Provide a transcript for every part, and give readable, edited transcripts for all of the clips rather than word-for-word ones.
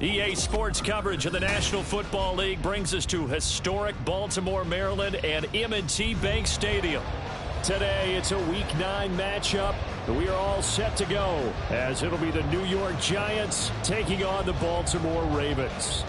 EA Sports coverage of the National Football League brings us to historic Baltimore, Maryland and M&T Bank Stadium. Today, it's a Week 9 matchup. We are all set to go as it'll be the New York Giants taking on the Baltimore Ravens.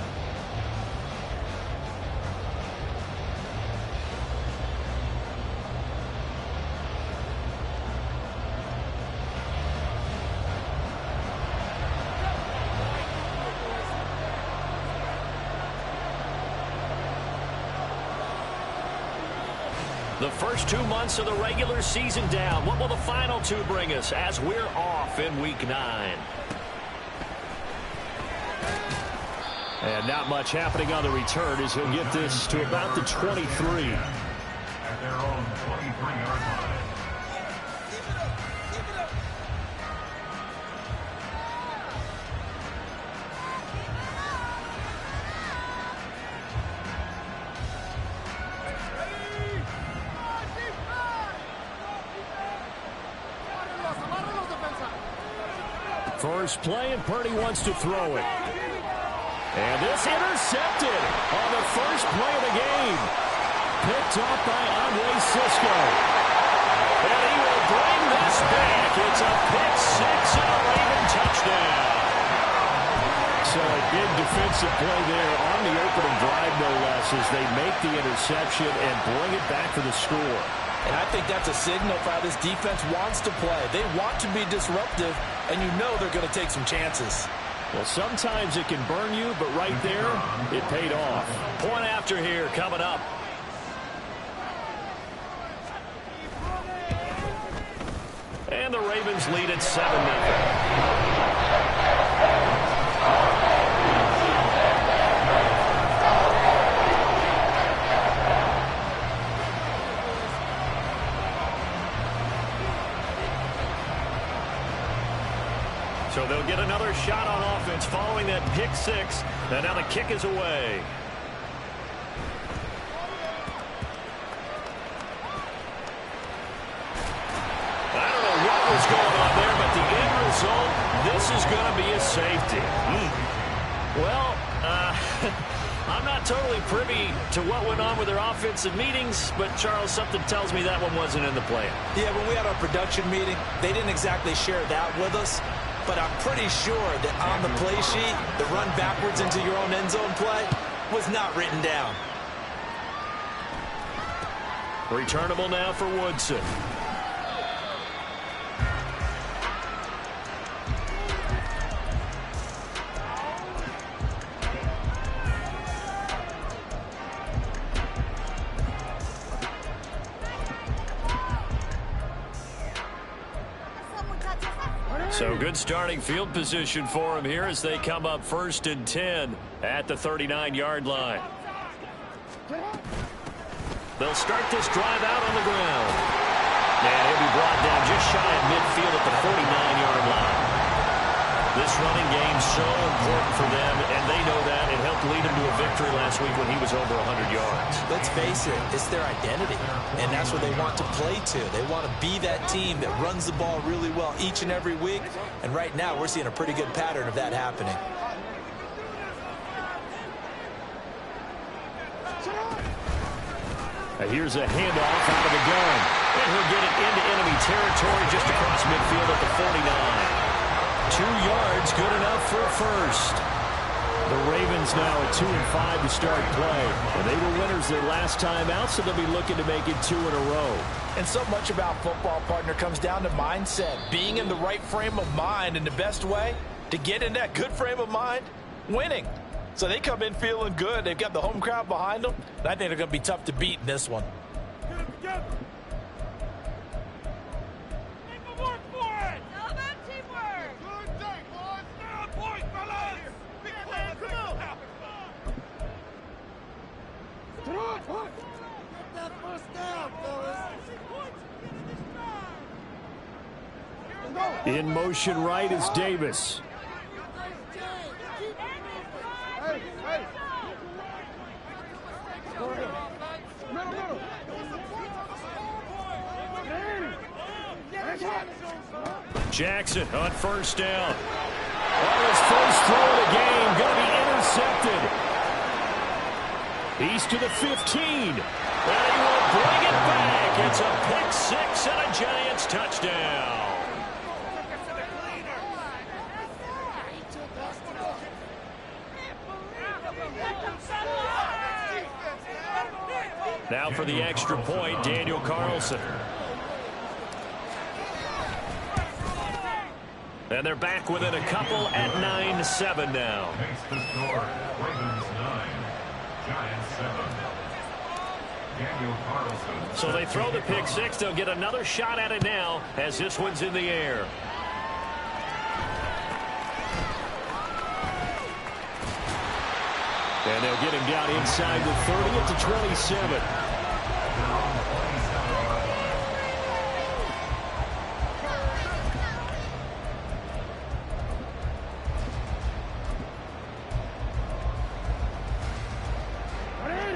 The first 2 months of the regular season down. What will the final 2 bring us as we're off in Week 9? And not much happening on the return as he'll get this to about the 23. At their own 23-yard line. First play, and Purdy wants to throw it. And this intercepted on the first play of the game. Picked off by Andre Cisco. And he will bring this back. It's a pick six and a Raven touchdown. So a big defensive play there on the opening drive, no less, as they make the interception and bring it back for the score. And I think that's a signal for how this defense wants to play. They want to be disruptive, and you know they're going to take some chances. Well, sometimes it can burn you, but right there, it paid off. Point after here coming up. And the Ravens lead at 7-0. So they'll get another shot on offense following that pick six. And now the kick is away. I don't know what was going on there, but the end result, this is going to be a safety. Well, I'm not totally privy to what went on with their offensive meetings, but Charles, something tells me that one wasn't in the plan. Yeah, when we had our production meeting, they didn't exactly share that with us. But I'm pretty sure that on the play sheet, the run backwards into your own end zone play was not written down. Returnable now for Woodson. So good starting field position for him here as they come up 1st and 10 at the 39-yard line. They'll start this drive out on the ground. And he'll be brought down just shy of midfield at the 49-yard line. This running game's so important for them, and they know that. It helped lead them to a victory last week when he was over 100 yards. Let's face it, it's their identity, and that's what they want to play to. They want to be that team that runs the ball really well each and every week, and right now we're seeing a pretty good pattern of that happening. Here's a handoff out of the gun, and he'll get it into enemy territory just across midfield at the 49. 2 yards, good enough for a first. The Ravens now at 2-5 to start play. And they were winners their last time out, so they'll be looking to make it 2 in a row. And so much about football, partner, comes down to mindset. Being in the right frame of mind, and the best way to get in that good frame of mind, winning. So they come in feeling good. They've got the home crowd behind them. And I think they're going to be tough to beat in this one. In motion right is Davis. Jackson on first down. On his first throw of the game, going to be intercepted. He's to the 15. And he will bring it back. It's a pick six and a Giants touchdown. Now for the extra point, Daniel Carlson. And they're back within a couple at 9-7 now. Makes the score. Ravens 9, Giants 7. Daniel Carlson. So they throw the pick six. They'll get another shot at it now as this one's in the air. And they'll get him down inside the 30 at the 27.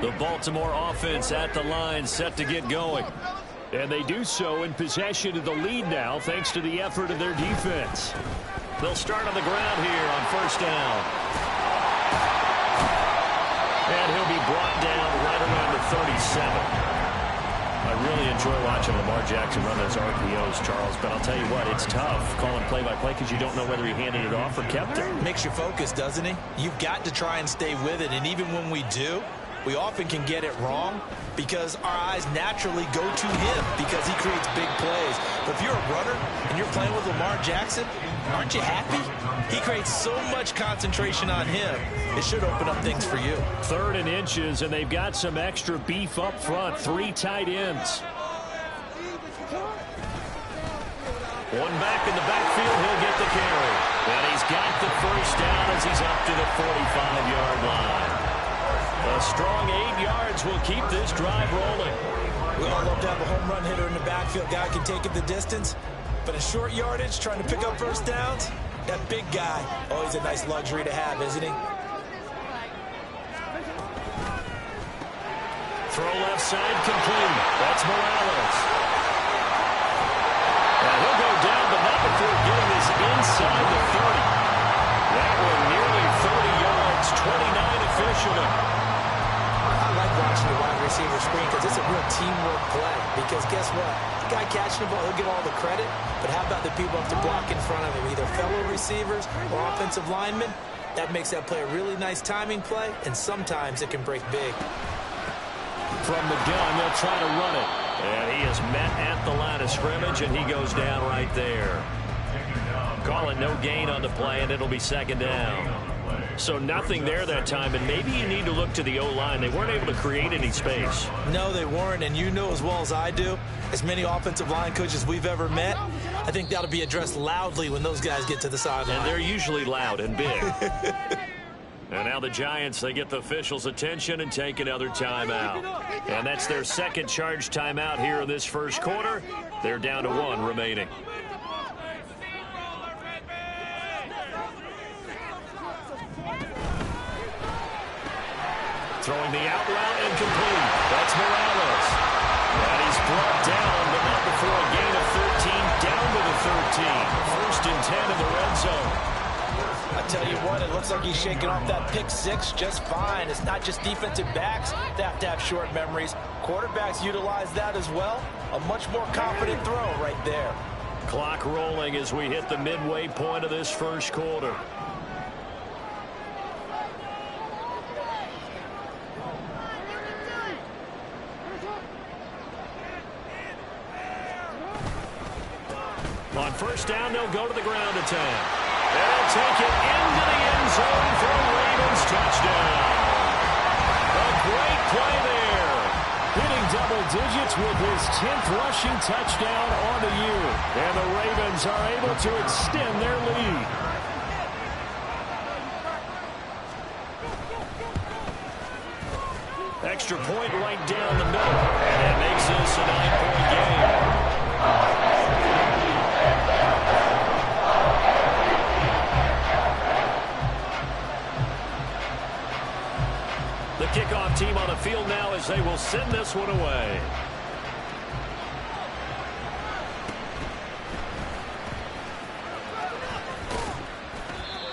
The Baltimore offense at the line, set to get going. And they do so in possession of the lead now, thanks to the effort of their defense. They'll start on the ground here on first down. And he'll be brought down right around the 37. I really enjoy watching Lamar Jackson run those RPOs, Charles, but I'll tell you what, it's tough calling play-by-play because you don't know whether he handed it off or kept it. Makes you focus, doesn't he? You've got to try and stay with it, and even when we do, we often can get it wrong because our eyes naturally go to him because he creates big plays. But if you're a runner and you're playing with Lamar Jackson, aren't you happy? He creates so much concentration on him. It should open up things for you. 3rd and inches, and they've got some extra beef up front. 3 tight ends. One back in the backfield, he'll get the carry. And he's got the first down as he's up to the 45-yard line. A strong 8 yards will keep this drive rolling. We all love to have a home run hitter in the backfield. Guy can take it the distance. But in short yardage, trying to pick up first downs, that big guy, always a nice luxury to have, isn't he? Throw left side complete. That's Morales. And he'll go down, but not before getting this inside the 30. That one nearly 30 yards, 29 officially. I like watching the wide receiver screen because it's a real teamwork play. Because guess what? The guy catching the ball, he'll get all the credit. But how about the people have to block in front of him, either fellow receivers or offensive linemen? That makes that play a really nice timing play, and sometimes it can break big. From the gun, they'll try to run it. And he is met at the line of scrimmage, and he goes down right there. Calling no gain on the play, and it'll be 2nd down. So nothing there that time, and maybe you need to look to the O-line. They weren't able to create any space. No, they weren't, and you know as well as I do, as many offensive line coaches we've ever met, I think that'll be addressed loudly when those guys get to the sideline. And they're usually loud and big. And now the Giants, they get the officials' attention and take another timeout. And that's their 2nd charge timeout here in this first quarter. They're down to 1 remaining. Throwing the out route incomplete. That's Morales. And he's brought down, but not before a gain of 13, down to the 13. 1st and 10 in the red zone. I tell you what, it looks like he's shaking off that pick six just fine. It's not just defensive backs that have to have short memories. Quarterbacks utilize that as well. A much more confident throw right there. Clock rolling as we hit the midway point of this first quarter. On first down, they'll go to the ground attack. They'll take it into the end zone for a Ravens touchdown. A great play there. Hitting double digits with his 10th rushing touchdown on the year. And the Ravens are able to extend their lead. Extra point right down the middle. And that makes this a 9-point game. The kickoff team on the field now as they will send this one away.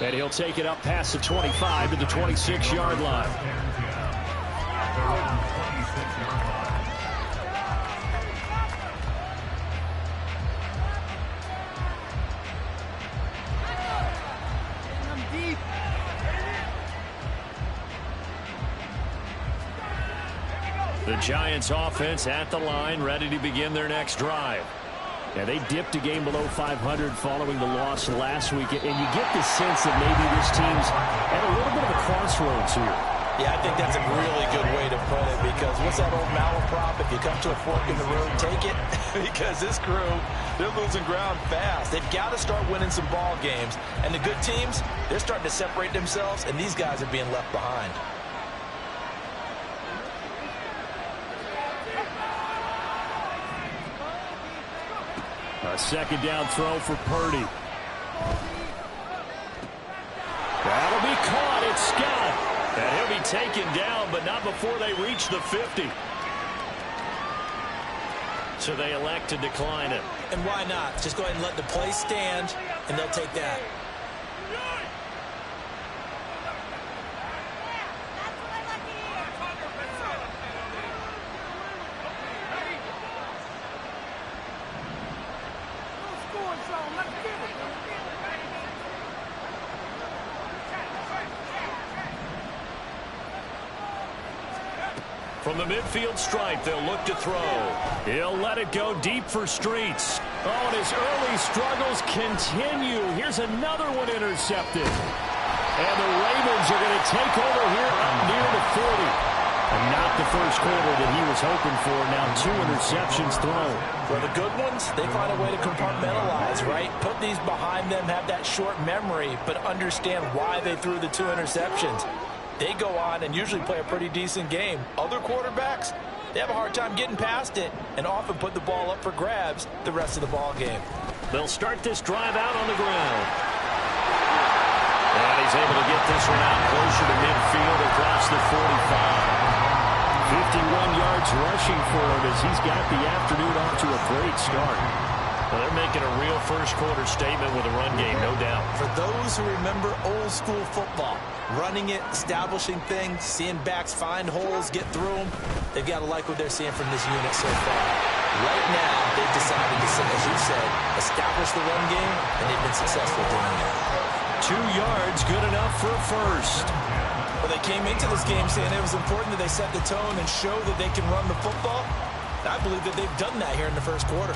And he'll take it up past the 25 to the 26-yard line. At their own 26-yard line. The Giants offense at the line, ready to begin their next drive. Yeah, they dipped a game below 500 following the loss last week, and you get the sense that maybe this team's at a little bit of a crossroads here. Yeah, I think that's a really good way to put it, because what's that old malaprop? If you come to a fork in the road, take it. Because this crew, they're losing ground fast. They've got to start winning some ball games. And the good teams, they're starting to separate themselves, and these guys are being left behind. A second down throw for Purdy. That'll be caught. It's Scott. And he'll be taken down, but not before they reach the 50. So they elect to decline it. And why not? Just go ahead and let the play stand, and they'll take that. From the midfield stripe, they'll look to throw. He'll let it go deep for Streets. Oh, and his early struggles continue. Here's another one intercepted. And the Ravens are going to take over here up near the 40. And not the first quarter that he was hoping for. Now 2 interceptions thrown. Well, the good ones, they find a way to compartmentalize, right? Put these behind them, have that short memory, but understand why they threw the 2 interceptions. They go on and usually play a pretty decent game. Other quarterbacks, they have a hard time getting past it and often put the ball up for grabs the rest of the ball game. They'll start this drive out on the ground. And he's able to get this one out closer to midfield across the 45. 51 yards rushing for him as he's got the afternoon off to a great start. Well, they're making a real first-quarter statement with a run game, no doubt. For those who remember old-school football, running it, establishing things, seeing backs find holes, get through them, they've got to like what they're seeing from this unit so far. Right now, they've decided to, as you said, establish the run game, and they've been successful doing it. 2 yards, good enough for a first. Well, they came into this game saying it was important that they set the tone and show that they can run the football. I believe that they've done that here in the first quarter.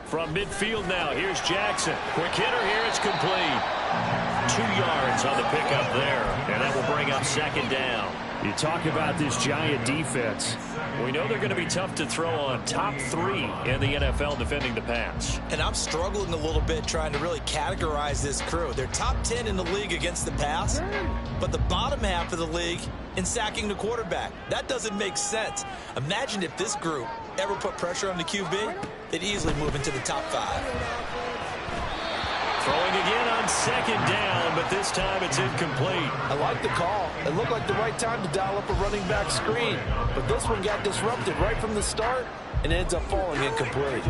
From midfield now, here's Jackson. Quick hitter here, it's complete. 2 yards on the pickup there, and that will bring up second down. You talk about this Giant defense. We know they're going to be tough to throw on. Top 3 in the NFL defending the pass. And I'm struggling a little bit trying to really categorize this crew. They're top 10 in the league against the pass, but the bottom half of the league in sacking the quarterback. That doesn't make sense. Imagine if this group ever put pressure on the QB, they'd easily move into the top 5. Throwing again on second down, but this time it's incomplete. I like the call. It looked like the right time to dial up a running back screen, but this one got disrupted right from the start and ends up falling incomplete.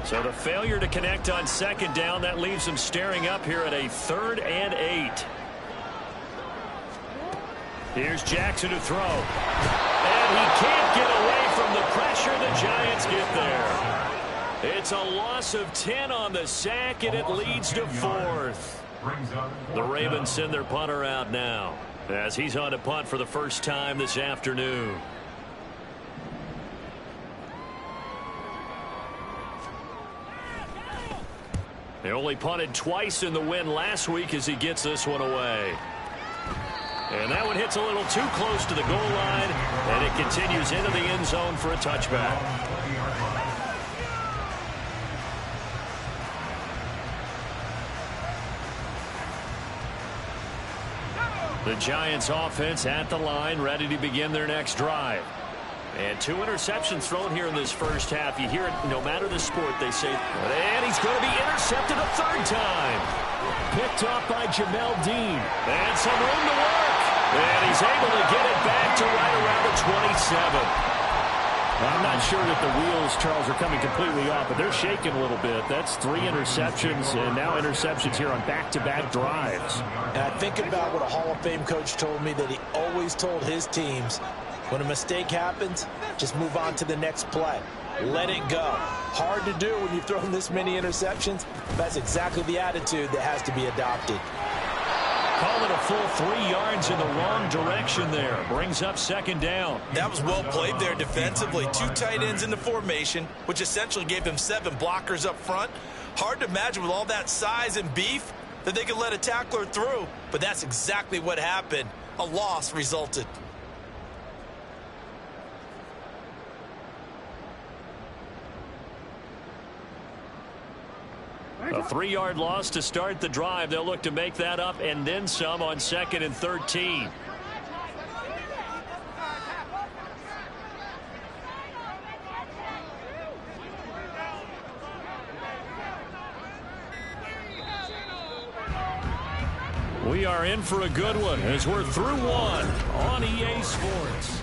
So the failure to connect on second down, that leaves them staring up here at a 3rd and 8. Here's Jackson to throw. And he can't get away from the pressure. The Giants get there. It's a loss of 10 on the sack, and it leads to 4th. The Ravens send their punter out now as he's on to punt for the first time this afternoon. They only punted twice in the win last week as he gets this one away. And that one hits a little too close to the goal line, and it continues into the end zone for a touchback. The Giants offense at the line, ready to begin their next drive. And 2 interceptions thrown here in this first half. You hear it no matter the sport, they say. And he's going to be intercepted a 3rd time. Picked off by Jamel Dean. And some room to work. And he's able to get it back to right around the 27. I'm not sure that the wheels, Charles, are coming completely off, but they're shaking a little bit. That's 3 interceptions, and now interceptions here on back-to-back drives. And I think about what a Hall of Fame coach told me, that he always told his teams, when a mistake happens, just move on to the next play. Let it go. Hard to do when you've thrown this many interceptions. That's exactly the attitude that has to be adopted. Call it a full 3 yards in the wrong direction there. Brings up second down. That was well played there defensively. 2 tight ends in the formation, which essentially gave them 7 blockers up front. Hard to imagine with all that size and beef that they could let a tackler through, but that's exactly what happened. A loss resulted. A 3-yard loss to start the drive. They'll look to make that up and then some on 2nd and 13. We are in for a good one as we're through one on EA Sports.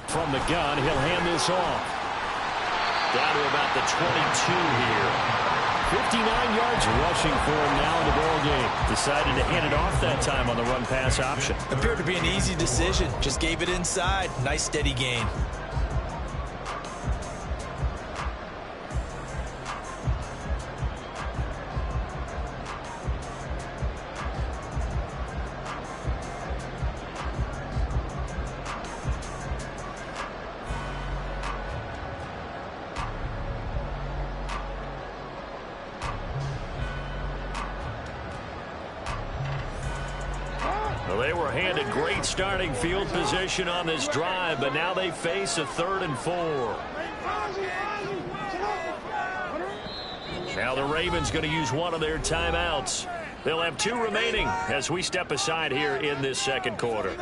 From the gun, he'll hand this off. Down to about the 22 here. 59 yards rushing for him now in the ball game. Decided to hand it off that time on the run-pass option. Appeared to be an easy decision. Just gave it inside. Nice steady gain. Well, they were handed great starting field position on this drive, but now they face a 3rd and 4. Now the Ravens going to use one of their timeouts. They'll have 2 remaining as we step aside here in this second quarter.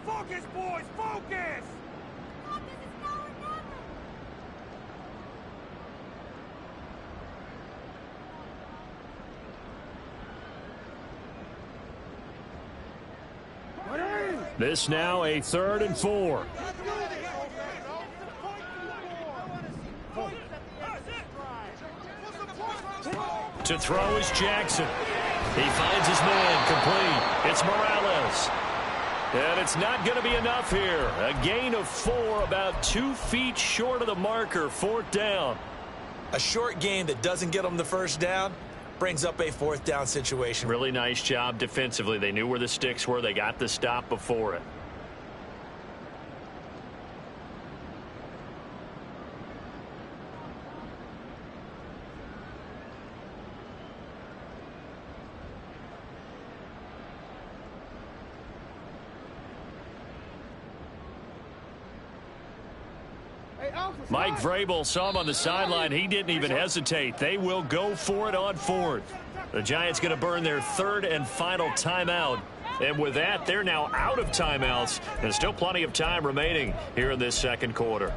Focus, boys, focus! This now a 3rd and 4. To throw is Jackson. He finds his man complete. It's Morales. And it's not going to be enough here. A gain of 4, about 2 feet short of the marker, 4th down. A short gain that doesn't get them the first down brings up a 4th down situation. Really nice job defensively. They knew where the sticks were. They got the stop before it. Mike Vrabel saw him on the sideline. He didn't even hesitate. They will go for it on 4th. The Giants going to burn their 3rd and final timeout. And with that, they're now out of timeouts. There's still plenty of time remaining here in this second quarter.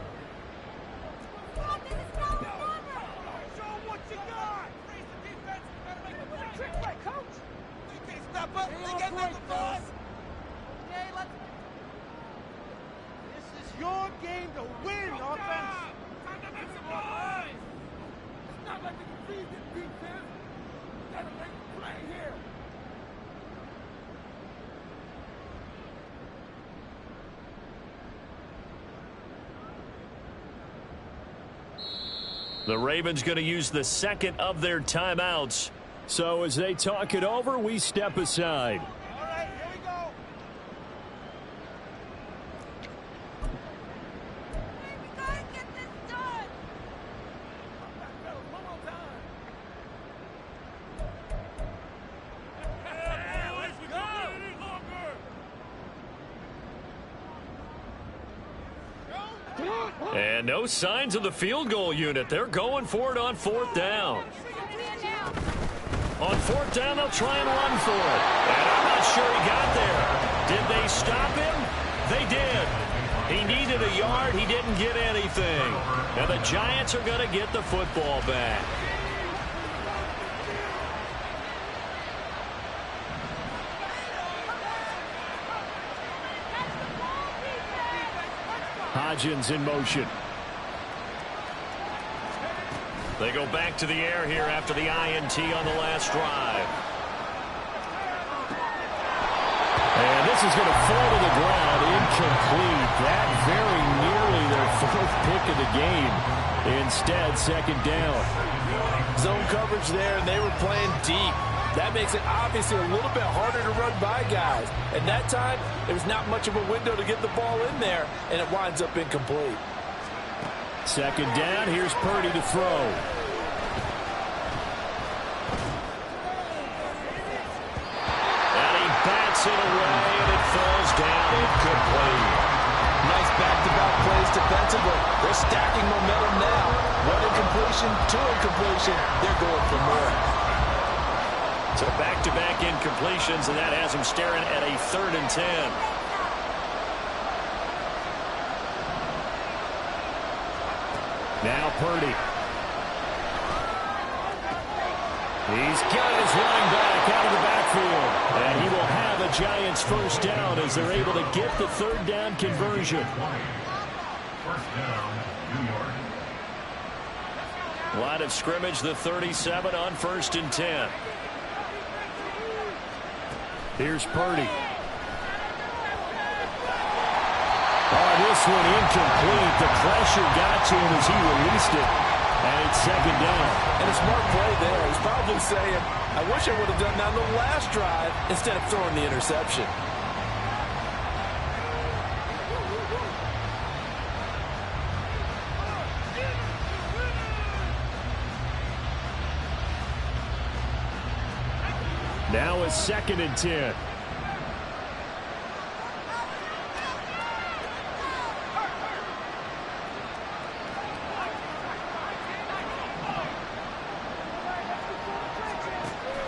Your game to win, offense. It's not like the defense. Gotta make a play here. The Ravens going to use the 2nd of their timeouts. So as they talk it over, we step aside. All right, here we go. We gotta get this done. And no signs of the field goal unit. They're going for it on 4th down. On 4th down, they'll try and run for it. And I'm not sure he got there. Did they stop him? They did. He needed a yard. He didn't get anything. And the Giants are going to get the football back. Hodgins in motion. They go back to the air here after the INT on the last drive. And this is going to fall to the ground, incomplete. That very nearly their 4th pick of the game. Instead, 2nd down. Zone coverage there, and they were playing deep. That makes it obviously a little bit harder to run by guys. And that time, there was not much of a window to get the ball in there, and it winds up incomplete. 2nd down, here's Purdy to throw. And he bats it away, and it falls down incomplete. Nice back-to-back plays defensively. They're stacking momentum now. 1 incompletion, 2 incompletion. They're going for more. So back-to-back incompletions, and that has him staring at a 3rd and 10. Now Purdy. He's got his running back out of the backfield. And he will have a Giants 1st down as they're able to get the 3rd down conversion. 1st down, 2 yards. Line of scrimmage, the 37 on 1st and 10. Here's Purdy. Oh, this one incomplete. The pressure got to him as he released it. And it's 2nd down. And a smart play there. He's probably saying, I wish I would have done that on the last drive instead of throwing the interception. Now it's 2nd and 10.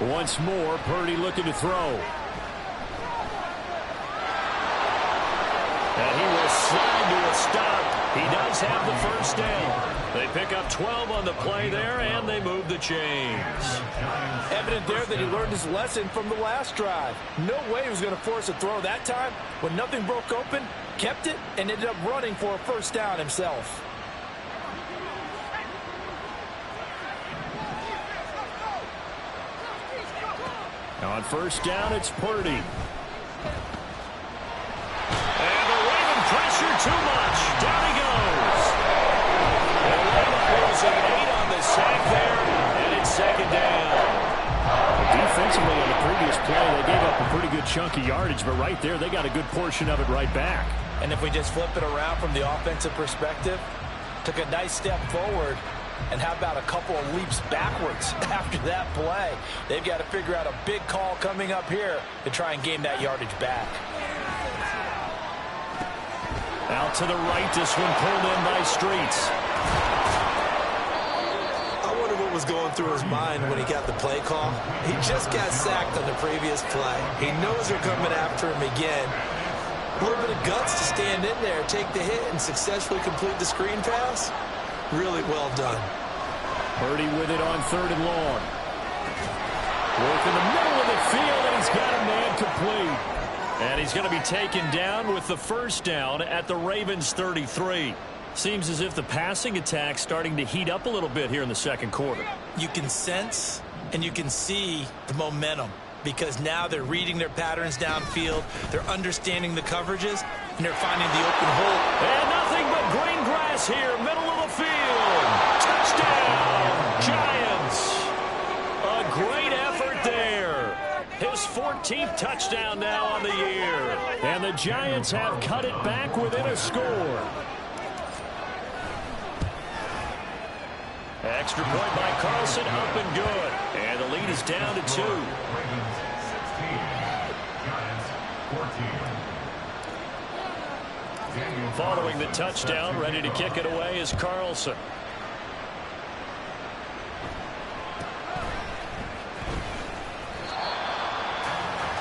Once more, Purdy looking to throw. And he will slide to a stop. He does have the 1st down. They pick up 12 on the play there, and they move the chains. Evident there that he learned his lesson from the last drive. No way he was going to force a throw that time. When nothing broke open, kept it, and ended up running for a 1st down himself. On 1st down, it's Purdy. And the Raven pressure too much. Down he goes. And Raven was an 8 on the sack there, and it's 2nd down. Defensively on the previous play, they gave up a pretty good chunk of yardage, but right there, they got a good portion of it right back. And if we just flip it around from the offensive perspective, took a nice step forward, and how about a couple of leaps backwards after that play? They've got to figure out a big call coming up here to try and gain that yardage back. Out to the right, this one pulled in by Streets. I wonder what was going through his mind when he got the play call. He just got sacked on the previous play. He knows they're coming after him again. A little bit of guts to stand in there, take the hit, and successfully complete the screen pass. Really well done. Purdy with it on 3rd and long. Work in the middle of the field, and he's got a man complete. And he's going to be taken down with the 1st down at the Ravens 33. Seems as if the passing attack's starting to heat up a little bit here in the 2nd quarter. You can sense and you can see the momentum because now they're reading their patterns downfield, they're understanding the coverages, and they're finding the open hole. And nothing but green grass here, middle of the field. Touchdown, Giants. A great effort there. His 14th touchdown now on the year. And the Giants have cut it back within a score. Extra point by Carlson, up and good. And the lead is down to 2. Ravens 16, Giants 14. Daniel following the touchdown, ready to kick it away is Carlson.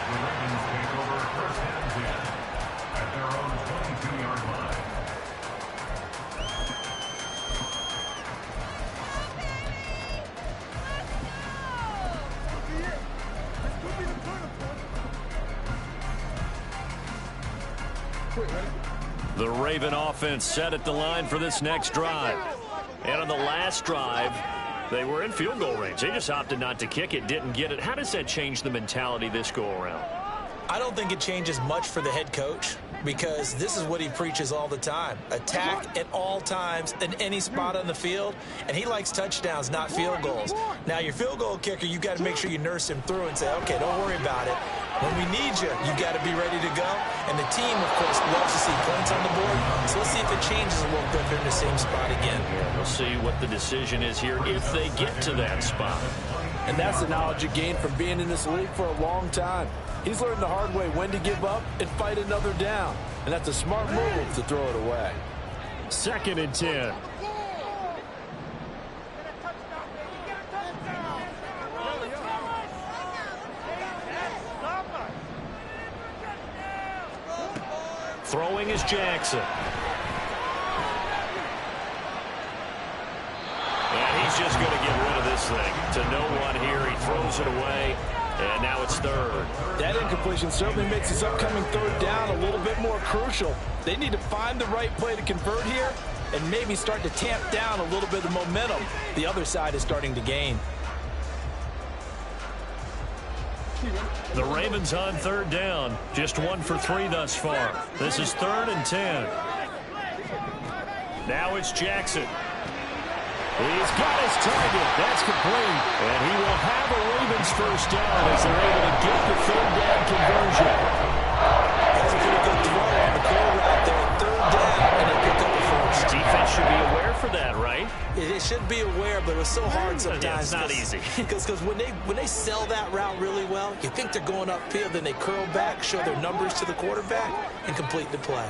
The Ravens take over first and 10 at their own 22-yard line. The Raven offense set at the line for this next drive. And on the last drive, they were in field goal range. They just opted not to kick it, didn't get it. How does that change the mentality this go-around? I don't think it changes much for the head coach because this is what he preaches all the time. Attack at all times in any spot on the field, and he likes touchdowns, not field goals. Now, your field goal kicker, you've got to make sure you nurse him through and say, okay, don't worry about it. When we need you, you've got to be ready to go. And the team, of course, loves to see points on the board. So let's see if it changes a little bit. They're in the same spot again. Yeah, we'll see what the decision is here if they get to that spot. And that's the knowledge you gain from being in this league for a long time. He's learned the hard way when to give up and fight another down. And that's a smart move to throw it away. 2nd and 10. Throwing is Jackson. And he's just going to get rid of this thing. To no one here. He throws it away. And now it's 3rd. That incompletion certainly makes this upcoming 3rd down a little bit more crucial. They need to find the right play to convert here and maybe start to tamp down a little bit of momentum the other side is starting to gain. The Ravens on 3rd down. Just 1 for 3 thus far. This is 3rd and 10. Now it's Jackson. He's got his target. That's complete. And he will have a Ravens first down as they're able to get the 3rd down conversion. That's a pretty good throw on the curl route there. 3rd down, and they pick up the first. Defense should be aware for that, right? It should be aware, but it was so hard sometimes. Yeah, it's not easy. Because when they sell that route really well, you think they're going upfield, then they curl back, show their numbers to the quarterback, and complete the play.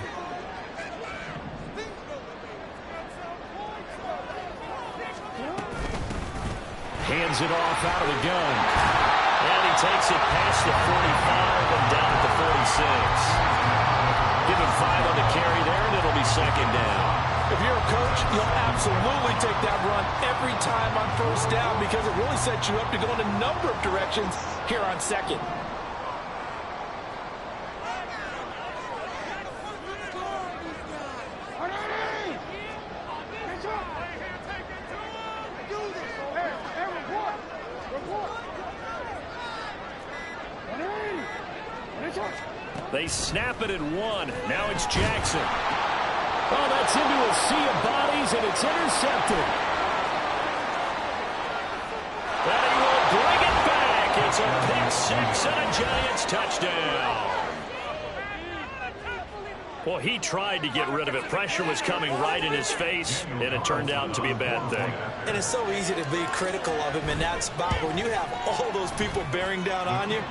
Hands it off out of the gun. And he takes it past the 45 and down at the 46. Give him 5 on the carry there, and it'll be 2nd down. If you're a coach, you'll absolutely take that run every time on 1st down because it really sets you up to go in a number of directions here on 2nd. They snap it at 1. Now it's Jackson. Oh, that's into a sea of bodies, and it's intercepted. And he will bring it back. It's a pick 6 and a Giants touchdown. Well, he tried to get rid of it. Pressure was coming right in his face, and it turned out to be a bad thing. And it's so easy to be critical of him in that spot. When you have all those people bearing down on you,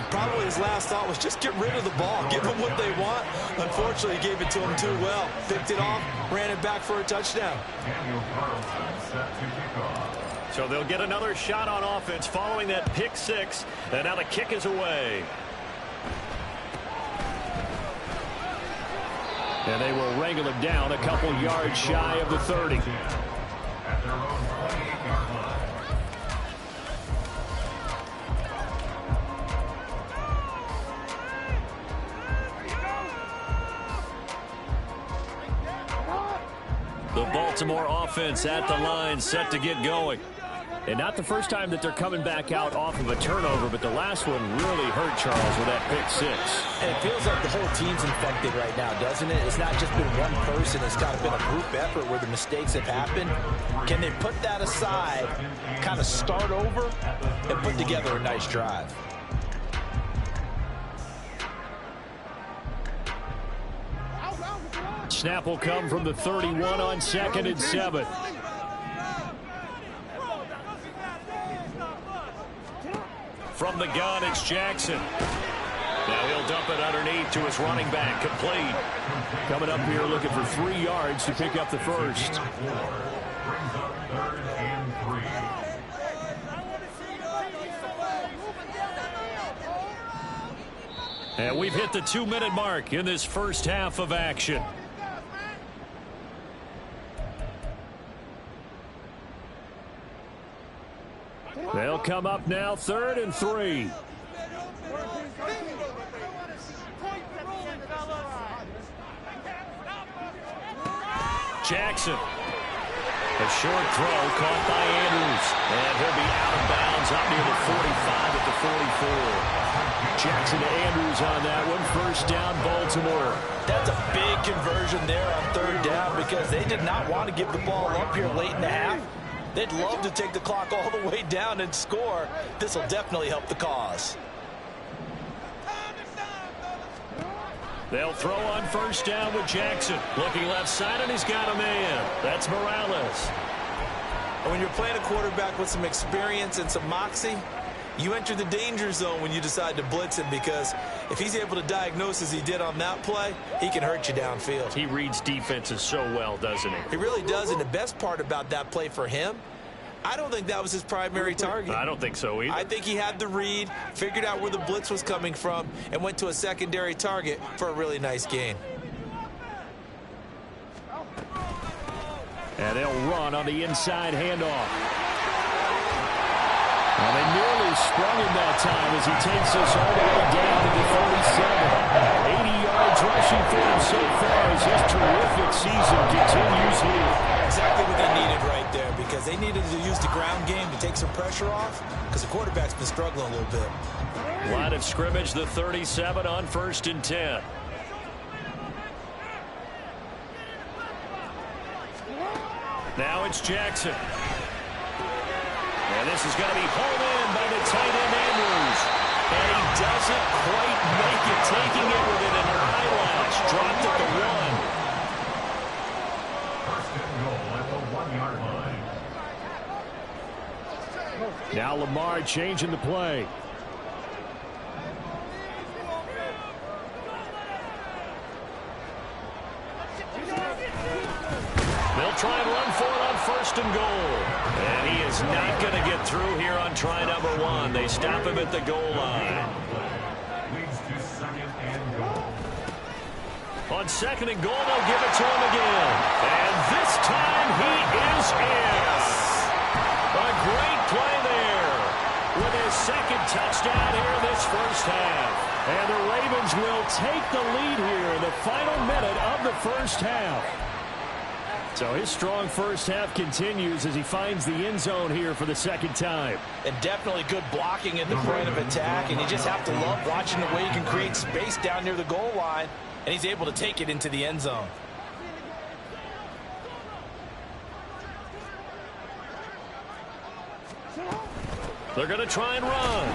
probably his last thought was just get rid of the ball. Give them what they want. Unfortunately, he gave it to them too well. Picked it off, ran it back for a touchdown. Daniel Carlson set to kick off. So they'll get another shot on offense following that pick 6, and now the kick is away. And they will wrangle it down a couple yards shy of the 30. At their own 28-yard line. The Baltimore offense at the line, set to get going. And not the first time that they're coming back out off of a turnover, but the last one really hurt Charles with that pick 6. And it feels like the whole team's infected right now, doesn't it? It's not just been one person. It's kind of been a group effort where the mistakes have happened. Can they put that aside, kind of start over, and put together a nice drive? Snap will come from the 31 on 2nd and 7. From the gun, it's Jackson. Now Now he'll dump it underneath to his running back. Complete. Coming up here looking for 3 yards to pick up the first. Brings up 3rd and 3. And we've hit the 2-minute mark in this first half of action. They'll come up now 3rd and 3. Jackson. A short throw caught by Andrews. And he'll be out of bounds up near the 45 at the 44. Jackson to Andrews on that one. First down, Baltimore. That's a big conversion there on 3rd down because they did not want to give the ball up here late in the half. They'd love to take the clock all the way down and score. This will definitely help the cause. They'll throw on first down with Jackson. Looking left side, and he's got a man. That's Morales. And when you're playing a quarterback with some experience and some moxie, you enter the danger zone when you decide to blitz him because if he's able to diagnose as he did on that play, he can hurt you downfield. He reads defenses so well, doesn't he? He really does, and the best part about that play for him, I don't think that was his primary target. I don't think so either. I think he had the read, figured out where the blitz was coming from, and went to a secondary target for a really nice gain. And they'll run on the inside handoff. And they nearly sprung him that time as he takes us all the way down to the 37. 80 yards rushing for him so far as his terrific season continues here. Exactly what they needed right there because they needed to use the ground game to take some pressure off because the quarterback's been struggling a little bit. Line of scrimmage, the 37 on 1st and 10. Now it's Jackson. And this is going to be hauled in by the tight end Andrews. And he doesn't quite make it, taking it within an eyelash. Dropped at the 1. 1st and goal at the 1-yard line. Now Lamar changing the play. They'll try and run for it on 1st and goal. And he is not going to get through here on try number 1. They stop him at the goal line. Leads to 2nd and goal. On 2nd and goal, they'll give it to him again. And this time he is in. A great play there with his 2nd touchdown here in this first half. And the Ravens will take the lead here in the final minute of the first half. So his strong first half continues as he finds the end zone here for the 2nd time. And definitely good blocking in the point of attack. And you just have to love watching the way he can create space down near the goal line. And he's able to take it into the end zone. They're going to try and run.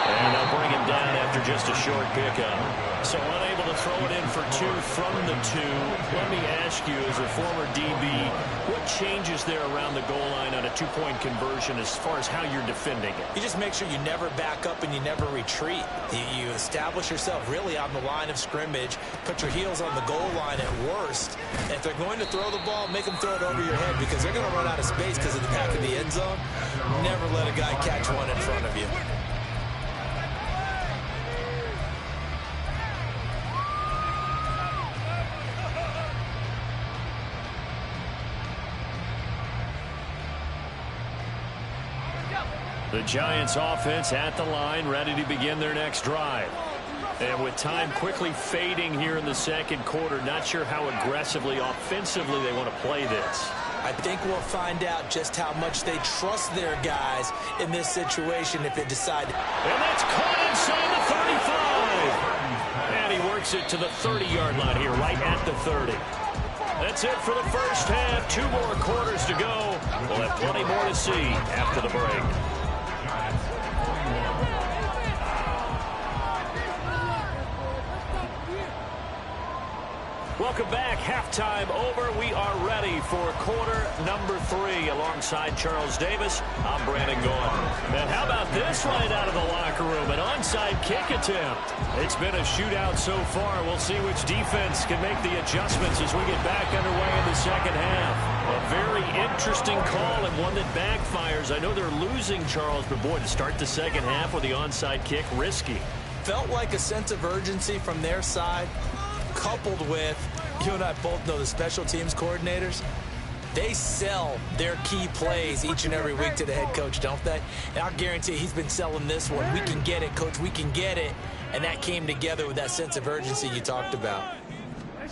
And they'll bring him down after just a short pickup. So unable to throw it in for 2 from the 2. Let me ask you, as a former DB, what changes there around the goal line on a 2-point conversion as far as how you're defending it? You just make sure you never back up and you never retreat. You establish yourself really on the line of scrimmage, put your heels on the goal line at worst. And if they're going to throw the ball, make them throw it over your head because they're going to run out of space because of the back of the end zone. Never let a guy catch one in front of you. The Giants offense at the line, ready to begin their next drive. And with time quickly fading here in the 2nd quarter, not sure how aggressively, offensively they want to play this. I think we'll find out just how much they trust their guys in this situation if they decide. And that's caught inside the 35. And he works it to the 30-yard line here, right at the 30. That's it for the first half. 2 more quarters to go. We'll have plenty more to see after the break. Welcome back. Halftime over. We are ready for quarter number 3. Alongside Charles Davis, I'm Brandon Gordon. And how about this right out of the locker room? An onside kick attempt. It's been a shootout so far. We'll see which defense can make the adjustments as we get back underway in the second half. A very interesting call and one that backfires. I know they're losing, Charles, but boy, to start the second half with the onside kick, risky. Felt like a sense of urgency from their side, coupled with, you and I both know the special teams coordinators, they sell their key plays each and every week to the head coach, don't they? And I'll guarantee he's been selling this one. We can get it, coach, we can get it. And that came together with that sense of urgency you talked about. Well,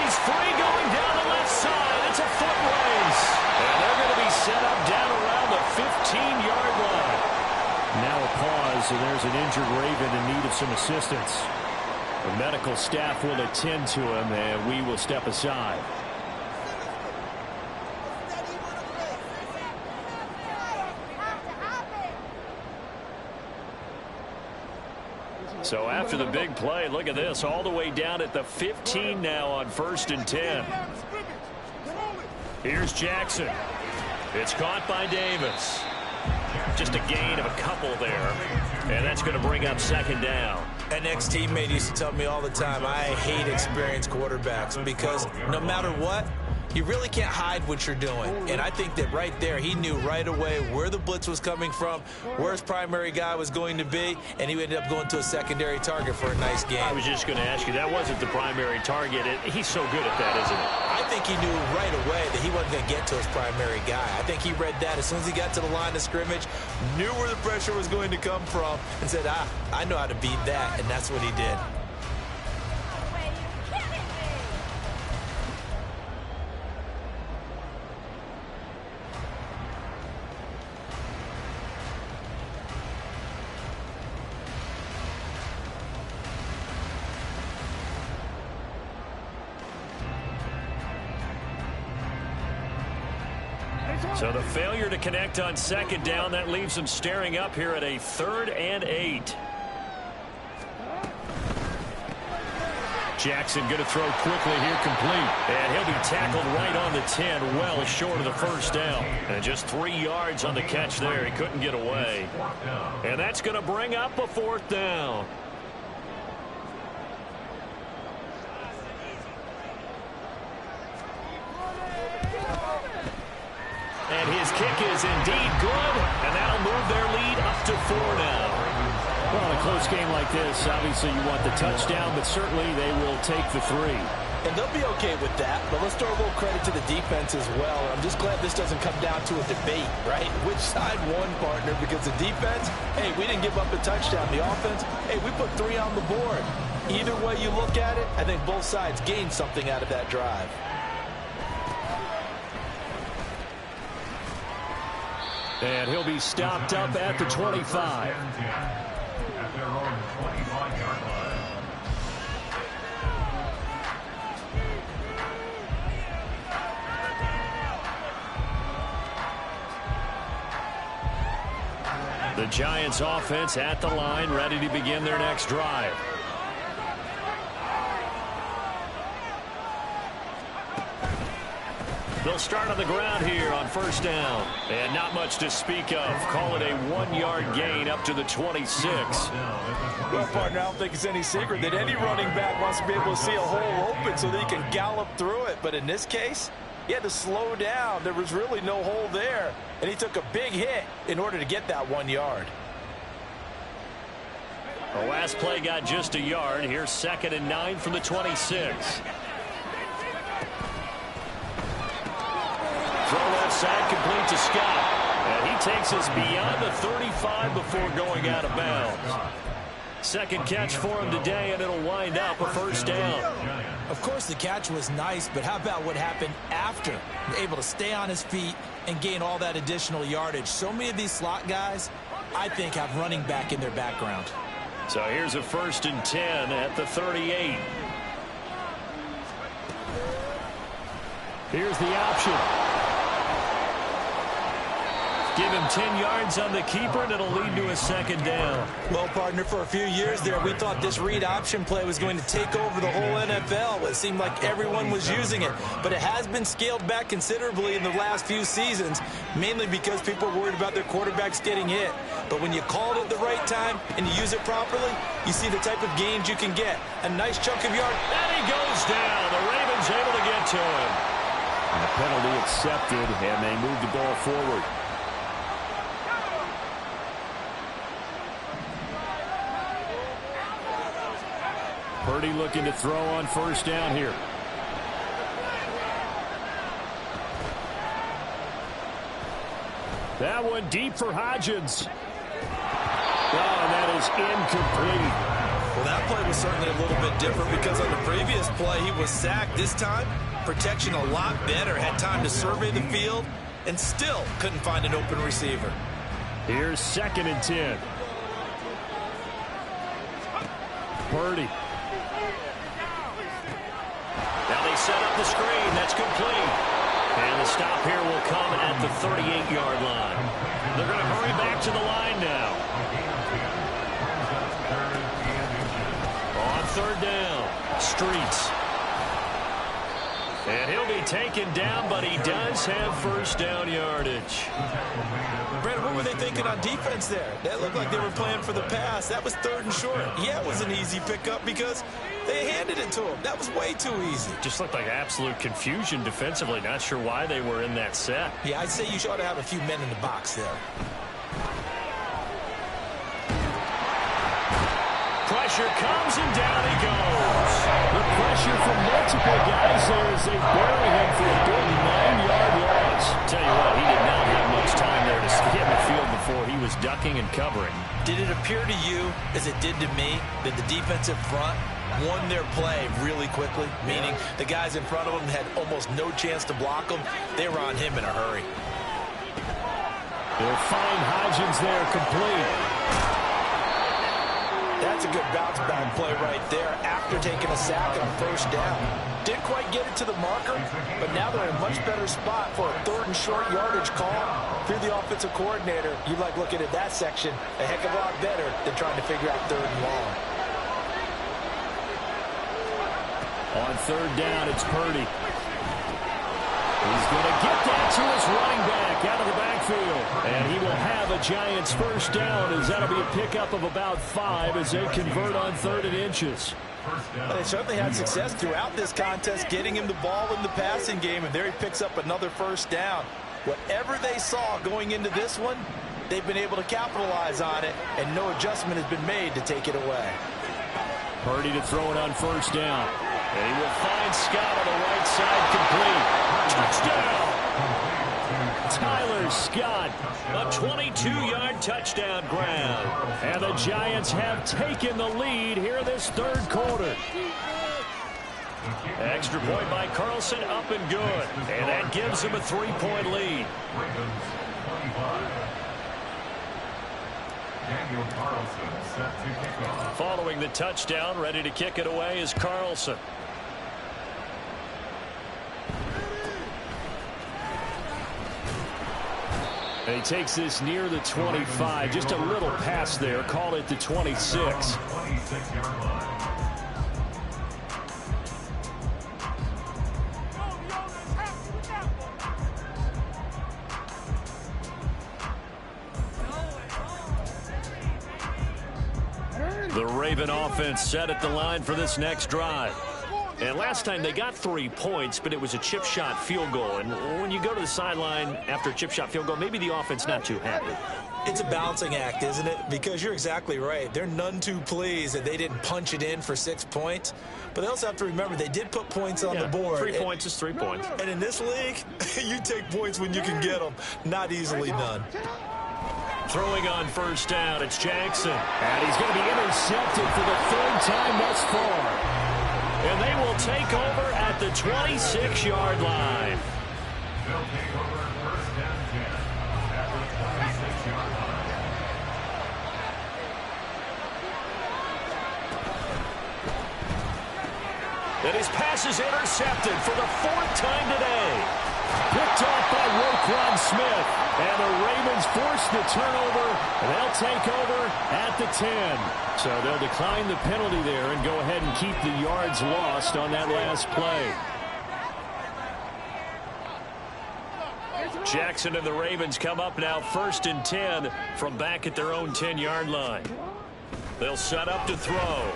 he's free going down the left side. It's a foot race. And they're going to be set up down around the 15-yard line. Now a pause, and there's an injured Raven in need of some assistance. The medical staff will attend to him, and we will step aside. So after the big play, look at this, all the way down at the 15 now on 1st and 10. Here's Jackson. It's caught by Davis. Just a gain of a couple there, and that's going to bring up 2nd down. An ex-teammate used to tell me all the time, I hate experienced quarterbacks because no matter what, you really can't hide what you're doing. And I think that right there, he knew right away where the blitz was coming from, where his primary guy was going to be, and he ended up going to a secondary target for a nice game. I was just going to ask you, that wasn't the primary target. He's so good at that, isn't it? I think he knew right away that he wasn't going to get to his primary guy. I think he read that as soon as he got to the line of scrimmage, knew where the pressure was going to come from, and said, I know how to beat that, and that's what he did. So the failure to connect on 2nd down, that leaves them staring up here at a 3rd and 8. Jackson going to throw quickly here, complete. And he'll be tackled right on the 10, well short of the 1st down. And just 3 yards on the catch there. He couldn't get away. And that's going to bring up a 4th down. And his kick is indeed good, and that'll move their lead up to 4 now. Well, in a close game like this, obviously you want the touchdown, but certainly they will take the 3. And they'll be okay with that, but let's throw a little credit to the defense as well. I'm just glad this doesn't come down to a debate, right? Which side won, partner? Because the defense, hey, we didn't give up a touchdown. The offense, hey, we put 3 on the board. Either way you look at it, I think both sides gained something out of that drive. And he'll be stopped up at the 25. At their own 25-yard line. The Giants offense at the line, ready to begin their next drive. They'll start on the ground here on 1st down. And not much to speak of. Call it a 1-yard gain up to the 26. Well, partner, I don't think it's any secret that any running back wants to be able to see a hole open so that he can gallop through it. But in this case, he had to slow down. There was really no hole there. And he took a big hit in order to get that 1 yard. The last play got just a yard. Here's 2nd and 9 from the 26. Throw left side, complete to Scott. And he takes us beyond the 35 before going out of bounds. 2nd catch for him today, and it'll wind up a 1st down. Of course, the catch was nice, but how about what happened after? Able to stay on his feet and gain all that additional yardage. So many of these slot guys, I think, have running back in their background. So here's a 1st and 10 at the 38. Here's the option. Give him 10 yards on the keeper, and it'll lead to a second down. Well, partner, for a few years there, we thought this read option play was going to take over the whole NFL. It seemed like everyone was using it, but it has been scaled back considerably in the last few seasons, mainly because people are worried about their quarterbacks getting hit. But when you call it at the right time and you use it properly, you see the type of gains you can get. A nice chunk of yard. And he goes down. The Ravens able to get to him. And the penalty accepted, and they move the ball forward. Purdy looking to throw on first down here. That one deep for Hodgins. Oh, and that is incomplete. Well, that play was certainly a little bit different because on the previous play, he was sacked. This time, protection a lot better. Had time to survey the field and still couldn't find an open receiver. Here's 2nd and 10. Purdy. Now they set up the screen. That's complete. And the stop here will come at the 38-yard line. They're going to hurry back to the line now. On 3rd down, Streets. And he'll be taken down, but he does have first down yardage. Brandon, what were they thinking on defense there? That looked like they were playing for the pass. That was 3rd and short. Yeah, it was an easy pickup because they handed it to him. That was way too easy. Just looked like absolute confusion defensively. Not sure why they were in that set. Yeah, I'd say you ought to have a few men in the box there. Pressure comes, and down he goes. The pressure from multiple guys there as they bury him for a big 9-yard loss. Tell you what, he did not have much time there to skim the field before he was ducking and covering. Did it appear to you, as it did to me, that the defensive front won their play really quickly? Meaning the guys in front of them had almost no chance to block them. They were on him in a hurry. They'll find Hodgins there complete. That's a good bounce-back play right there after taking a sack on 1st down. Didn't quite get it to the marker, but now they're in a much better spot for a 3rd and short yardage call. If you're the offensive coordinator, you like looking at that section a heck of a lot better than trying to figure out 3rd and long. On 3rd down, it's Purdy. He's going to get that to his running back out of the backfield. And he will have a Giants first down as that'll be a pickup of about 5 as they convert on 3rd and inches. Well, they certainly had success throughout this contest getting him the ball in the passing game, and there he picks up another first down. Whatever they saw going into this one, they've been able to capitalize on it, and no adjustment has been made to take it away. Purdy to throw it on 1st down. And he will find Scott on the right side complete. Touchdown! Tyler Scott, a 22-yard touchdown grab. And the Giants have taken the lead here in this 3rd quarter. Extra point by Carlson, up and good. And that gives him a 3-point lead. Following the touchdown, ready to kick it away is Carlson. And he takes this near the 25. Just a little pass there. Call it the 26. The Raven offense set at the line for this next drive. And last time they got 3 points, but it was a chip shot field goal. And when you go to the sideline after a chip shot field goal, maybe the offense not too happy. It's a balancing act, isn't it? Because you're exactly right. They're none too pleased that they didn't punch it in for 6 points. But they also have to remember they did put points on the board. 3 points is 3 points. And in this league, you take points when you can get them. Not easily done. Throwing on 1st down, it's Jackson. And he's going to be intercepted for the 3rd time thus far. And they will take over at the 26-yard line. They'll take over 1st and 10 at the 26-yard line. And his pass is intercepted for the 4th time today. Picked off by Roquan Smith. And the Ravens force the turnover. They'll take over at the 10. So they'll decline the penalty there and go ahead and keep the yards lost on that last play. Jackson and the Ravens come up now 1st and 10 from back at their own 10-yard line. They'll set up to throw.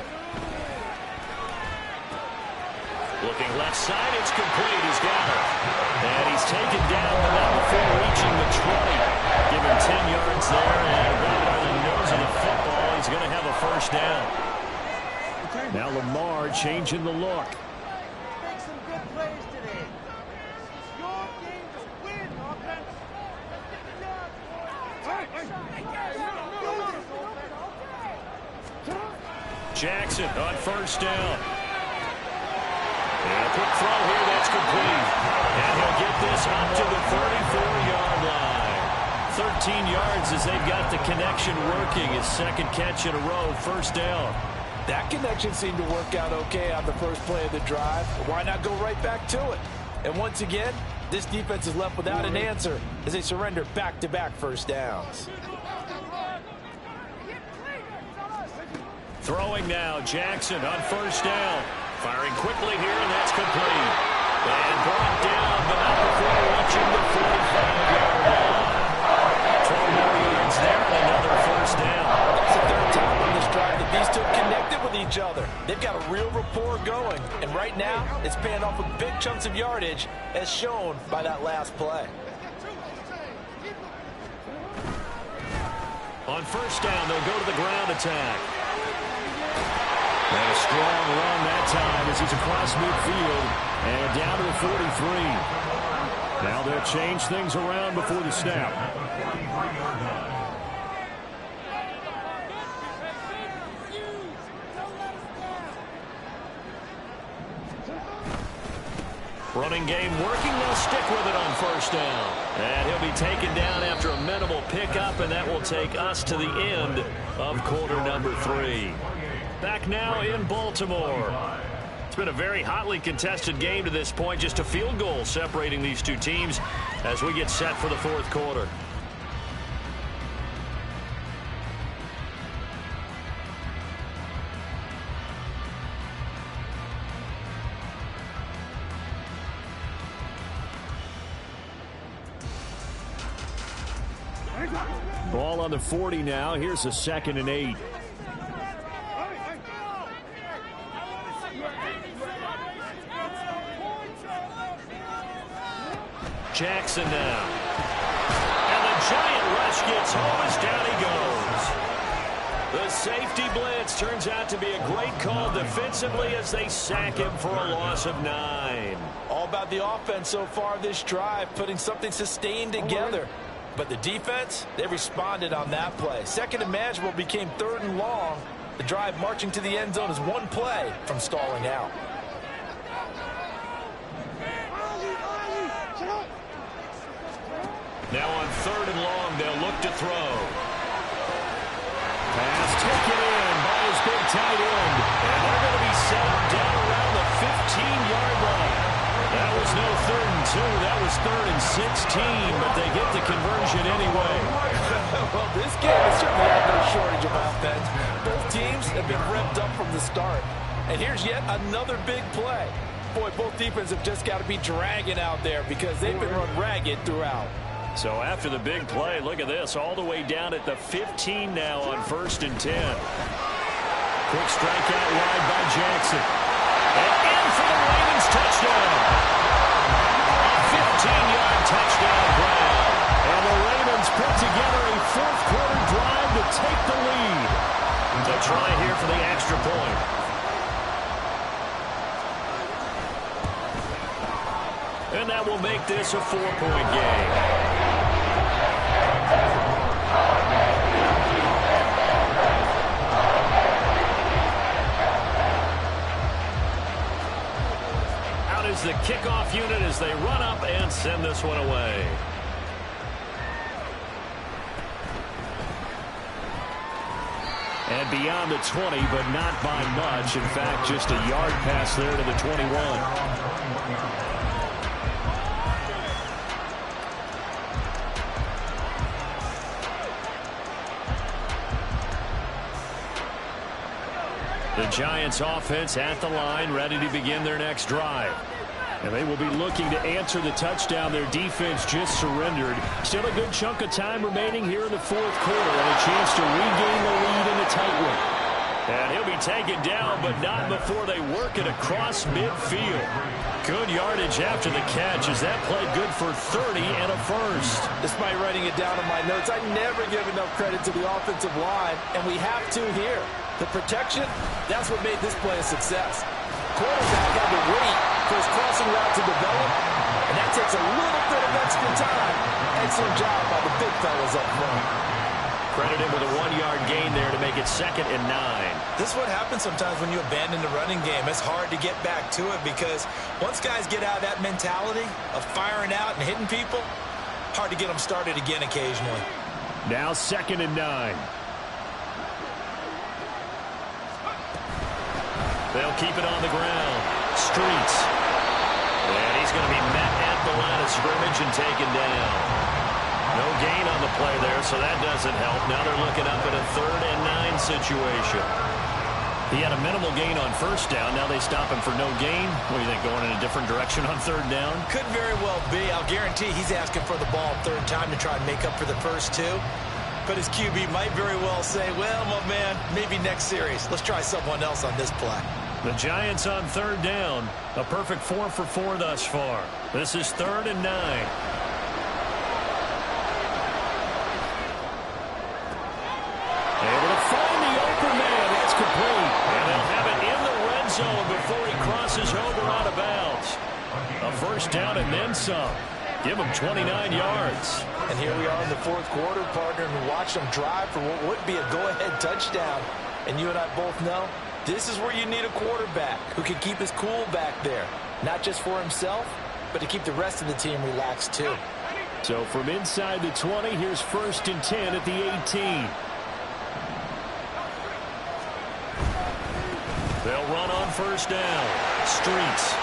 Looking left side, it's complete. He's got it. And he's taken down, but not before reaching the 20. Give him 10 yards there, and right by the nose of the football, he's going to have a first down. Now Lamar changing the look. Make some good plays today. It's your game to win, offense. Jackson on first down. And a quick throw here, that's complete. And he'll get this up to the 34-yard line. 13 yards as they've got the connection working. His second catch in a row, first down. That connection seemed to work out okay on the first play of the drive. Why not go right back to it? And once again, this defense is left without an answer as they surrender back-to-back first downs. Throwing now, Jackson on first down. Firing quickly here, and that's complete. And brought down, but not before reaching the 45-yard line. 12 more yards there, and another first down. That's the third time on this drive that these two connected with each other. They've got a real rapport going, and right now, it's paying off with big chunks of yardage, as shown by that last play. On first down, they'll go to the ground attack. And a strong run that time as he's across midfield and down to the 43. Now they'll change things around before the snap. Running game working. They'll stick with it on first down. And he'll be taken down after a minimal pickup, and that will take us to the end of quarter number 3. Back now in Baltimore. It's been a very hotly contested game to this point. Just a field goal separating these two teams as we get set for the fourth quarter. Ball on the 40 now. Here's a 2nd and 8. Jackson now. And the giant rush gets home as down he goes. The safety blitz turns out to be a great call defensively as they sack him for a loss of 9. All about the offense so far this drive, putting something sustained together. But the defense, they responded on that play. Second and manageable became 3rd and long. The drive marching to the end zone is one play from stalling out. Now on 3rd and long, they'll look to throw. Pass taken in by his big tight end. And they're going to be set up down around the 15-yard line. That was no 3rd and 2. That was 3rd and 16, but they get the conversion anyway. Well, this game has certainly had no shortage of offense. Both teams have been revved up from the start. And here's yet another big play. Boy, both defenses have just got to be dragging out there because they've been run ragged throughout. So after the big play, look at this, all the way down at the 15 now on 1st and 10. Quick strike out wide by Jackson. And in for the Ravens touchdown. A 15-yard touchdown grab. And the Ravens put together a fourth-quarter drive to take the lead. They'll try here for the extra point. And that will make this a 4-point game. Out is the kickoff unit as they run up and send this one away. And beyond the 20, but not by much. In fact, just a yard pass there to the 21. The Giants offense at the line, ready to begin their next drive. And they will be looking to answer the touchdown their defense just surrendered. Still a good chunk of time remaining here in the fourth quarter and a chance to regain the lead in a tight one. And he'll be taken down, but not before they work it across midfield. Good yardage after the catch as that played good for 30 and a first. Despite writing it down in my notes, I never give enough credit to the offensive line, and we have to here. The protection, that's what made this play a success. Quarterback had to wait for his crossing route to develop, and that takes a little bit of extra time. Excellent job by the big fellas up front. Credited with a 1-yard gain there to make it 2nd and 9. This is what happens sometimes when you abandon the running game. It's hard to get back to it because once guys get out of that mentality of firing out and hitting people, hard to get them started again occasionally. Now 2nd and 9. They'll keep it on the ground. Streets. And he's going to be met at the line of scrimmage and taken down. No gain on the play there, so that doesn't help. Now they're looking up at a 3rd and 9 situation. He had a minimal gain on first down. Now they stop him for no gain. What do you think, going in a different direction on 3rd down? Could very well be. I'll guarantee he's asking for the ball 3rd time to try and make up for the first 2. But his QB might very well say, well, my man, maybe next series. Let's try someone else on this play. The Giants on 3rd down. A perfect 4 for 4 thus far. This is 3rd and 9. Able to find the open man. It's complete. And they'll have it in the red zone before he crosses over out of bounds. A first down and then some. Give him 29 yards. And here we are in the fourth quarter, partner, and watch them drive for what would be a go-ahead touchdown. And you and I both know this is where you need a quarterback who can keep his cool back there. Not just for himself, but to keep the rest of the team relaxed too. So from inside the 20, here's 1st and 10 at the 18. They'll run on first down. Streets.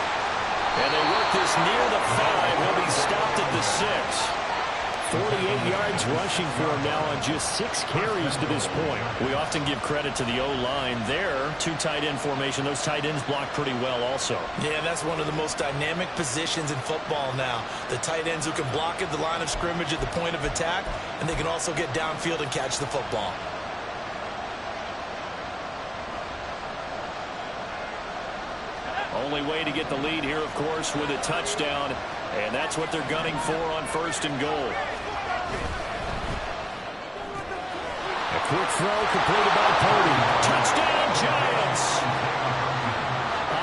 And they work this near the 5. He'll be stopped at the 6. 48 yards rushing for him now on just 6 carries to this point. We often give credit to the O-line there. 2 tight end formation. Those tight ends block pretty well also. Yeah, that's one of the most dynamic positions in football now. The tight ends who can block at the line of scrimmage at the point of attack, and they can also get downfield and catch the football. Only way to get the lead here, of course, with a touchdown. And that's what they're gunning for on 1st and goal. A quick throw completed by Purdy. Touchdown, Giants!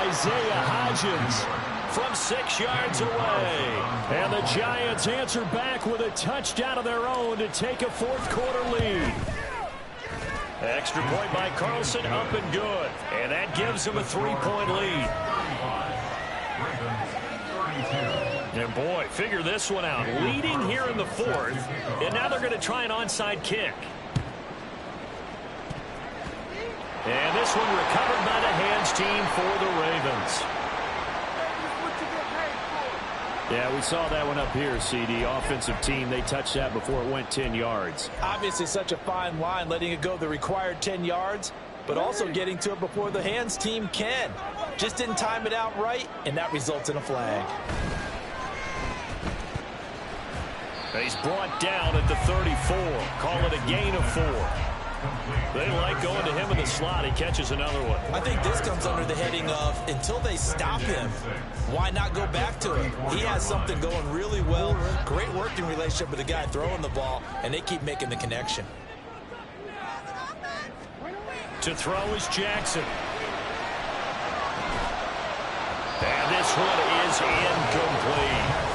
Isaiah Hodgins from 6 yards away. And the Giants answer back with a touchdown of their own to take a fourth quarter lead. Extra point by Carlson, up and good. And that gives them a 3-point lead. And boy, figure this one out. Leading here in the 4th, and now they're going to try an onside kick. And this one recovered by the hands team for the Ravens. Yeah, we saw that one up here, CD. Offensive team, they touched that before it went 10 yards. Obviously such a fine line, letting it go the required 10 yards, but also getting to it before the hands team can. Just didn't time it out right, and that results in a flag. He's brought down at the 34. Call it a gain of 4. They like going to him in the slot. He catches another one. I think this comes under the heading of until they stop him, why not go back to it? He has something going really well. Great working relationship with the guy throwing the ball, and they keep making the connection. To throw is Jackson. And this one is incomplete.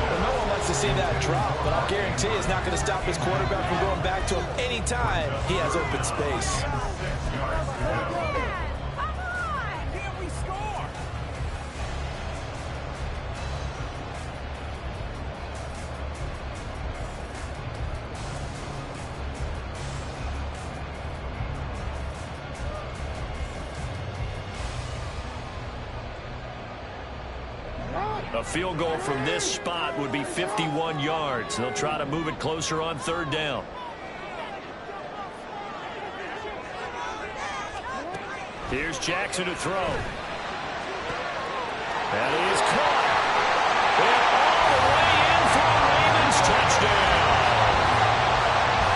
Well, no one likes to see that drop, but I'll guarantee it's not going to stop his quarterback from going back to him anytime he has open space. A field goal from this spot would be 51 yards. They'll try to move it closer on 3rd down. Here's Jackson to throw. And he is caught. And all the way in for a Ravens touchdown.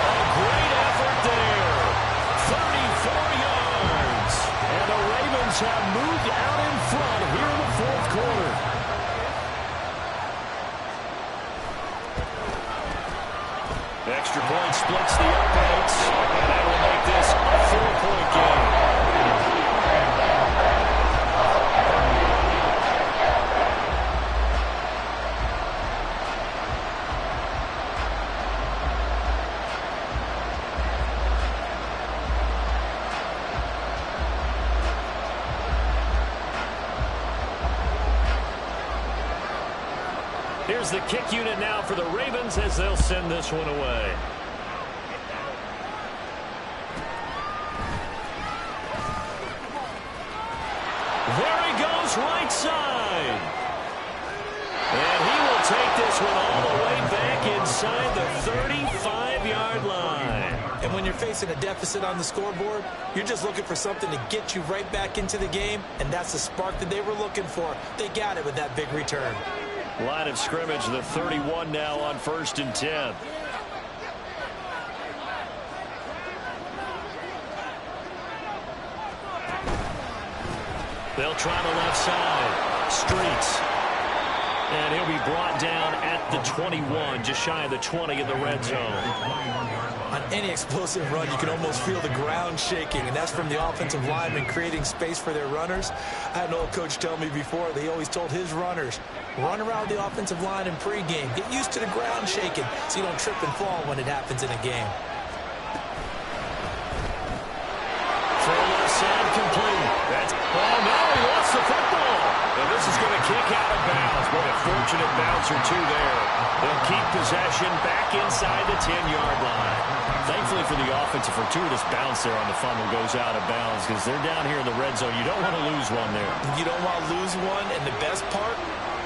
A great effort there. 34 yards. And the Ravens have moved out in front here in the fourth quarter. Extra point splits the uprights. And that will make this a 4-point game. Here's the kick unit now for the Ravens as they'll send this one away. There he goes, right side. And he will take this one all the way back inside the 35-yard line. And when you're facing a deficit on the scoreboard, you're just looking for something to get you right back into the game, and that's the spark that they were looking for. They got it with that big return. Line of scrimmage, the 31 now on 1st and 10. They'll try the left side. Streets. And he'll be brought down at the 21, just shy of the 20 in the red zone. On any explosive run, you can almost feel the ground shaking, and that's from the offensive linemen creating space for their runners. I had an old coach tell me before, they always told his runners, run around the offensive line in pregame. Get used to the ground shaking so you don't trip and fall when it happens in a game. Throw left side complete. Oh, no, he lost the football. And this is going to kick out of bounds. But a fortunate bounce or two there. They'll keep possession back inside the 10-yard line. Thankfully for the offense, a fortuitous bounce there on the funnel goes out of bounds because they're down here in the red zone. You don't want to lose one there. You don't want to lose one, and the best part,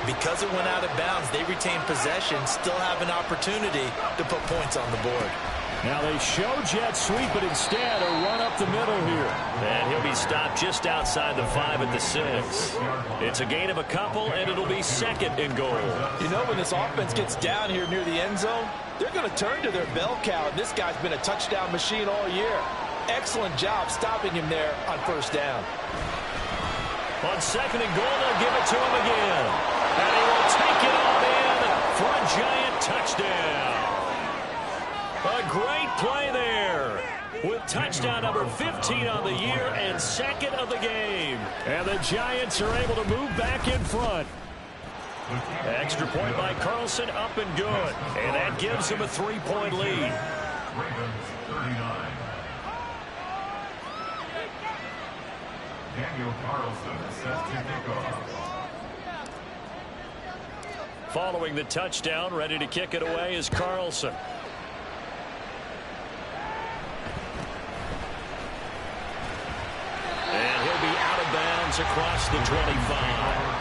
because it went out of bounds, they retain possession, still have an opportunity to put points on the board. Now they show jet sweep, but instead a run up the middle here. And he'll be stopped just outside the 5 at the 6. It's a gain of a couple, and it'll be 2nd and goal. You know, when this offense gets down here near the end zone, they're going to turn to their bell cow. And this guy's been a touchdown machine all year. Excellent job stopping him there on 1st down. On 2nd and goal, they'll give it to him again. And he will take it all in for a Giant touchdown. A great play there with touchdown number 15 on the year and 2nd of the game. And the Giants are able to move back in front. Extra point by Carlson, up and good. And that gives him a 3-point lead. Ravens 39. Daniel Carlson set to kick off. Following the touchdown, ready to kick it away is Carlson. And he'll be out of bounds across the 25.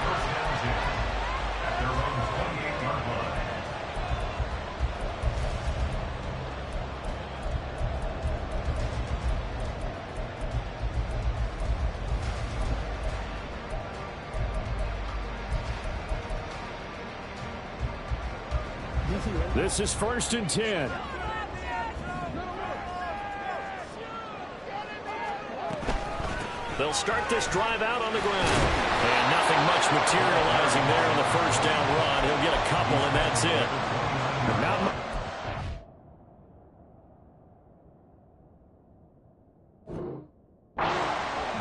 This is 1st and 10. They'll start this drive out on the ground. And nothing much materializing there on the 1st down run. He'll get a couple, and that's it. Now,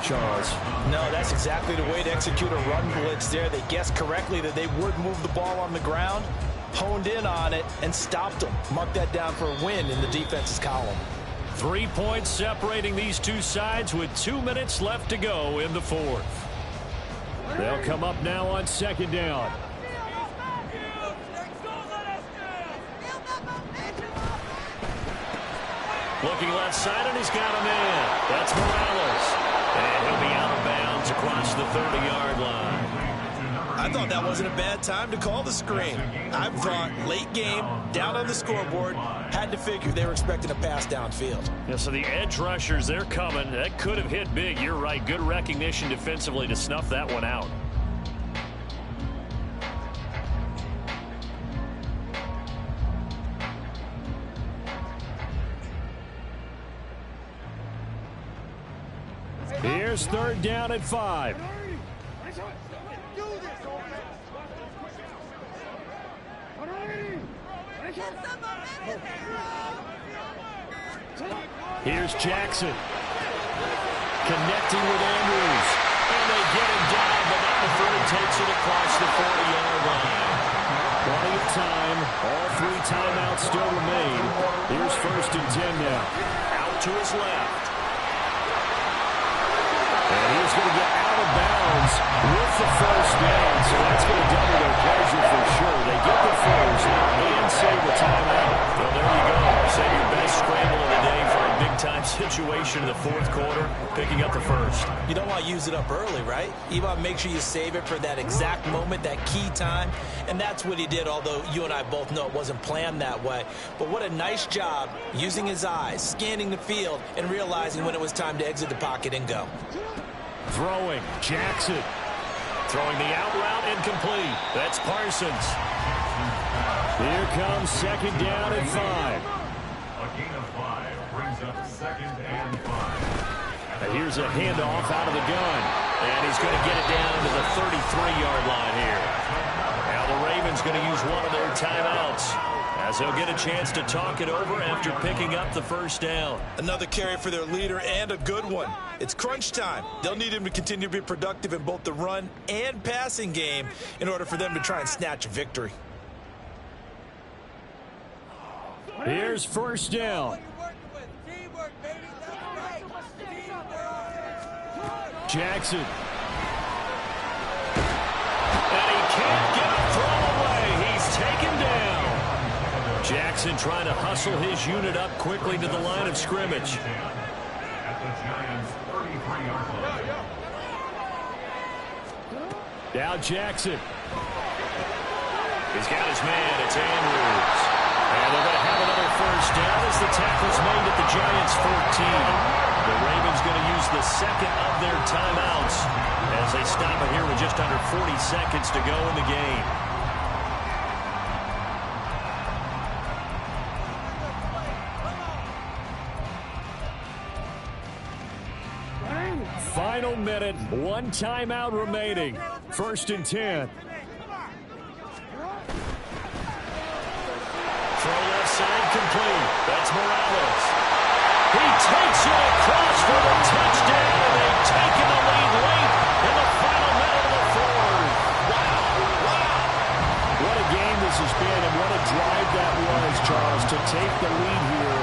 Charles. No, that's exactly the way to execute a run blitz there. They guessed correctly that they would move the ball on the ground, honed in on it, and stopped them. Mark that down for a win in the defense's column. 3 points separating these two sides with 2 minutes left to go in the 4th. They'll come up now on 2nd down. Looking left side, and he's got a man. That's Morales. And he'll be out of bounds across the 30-yard line. I thought that wasn't a bad time to call the screen. I thought late game, down on the scoreboard, had to figure they were expecting a pass downfield. Yeah, so the edge rushers, they're coming. That could have hit big. You're right. Good recognition defensively to snuff that one out. Here's third down at 5. Here's Jackson. Connecting with Andrews. And they get him down, but not before he takes it across the 40-yard line. Plenty of time. All 3 timeouts still remain. Here's first and 10 now. Out to his left. And he's going to get out of bounds with the first down, so that's going to double their pleasure for sure. They get the first and save the timeout. Well, there you go. Save your best scramble of the day for a big-time situation in the fourth quarter, picking up the first. You don't want to use it up early, right? You want to make sure you save it for that exact moment, that key time, and that's what he did, although you and I both know it wasn't planned that way. But what a nice job using his eyes, scanning the field, and realizing when it was time to exit the pocket and go. Throwing, Jackson. Throwing the out route, incomplete. That's Parsons. Here comes second down at 5. A gain of 5 brings up second and 5. And here's a handoff out of the gun. And he's going to get it down to the 33-yard line here. Now the Ravens going to use one of their timeouts, as they'll get a chance to talk it over after picking up the first down. Another carry for their leader, and a good one. It's crunch time. They'll need him to continue to be productive in both the run and passing game in order for them to try and snatch a victory. Here's first down. Jackson. And he can't get a throw away. He's taken down. Jackson trying to hustle his unit up quickly to the line of scrimmage. At the Giants' 33-yard line. Now Jackson. He's got his man. It's Andrews. And they're going to have another first down as the tackle's made at the Giants' 14. The Ravens going to use the second of their timeouts as they stop it here with just under 40 seconds to go in the game. Final minute, 1 timeout remaining. First and 10. Throw left side complete. That's Morales. He takes it across for the touchdown, and they've taken the lead late in the final minute of the fourth. Wow. What a game this has been, and what a drive that was, Charles, to take the lead here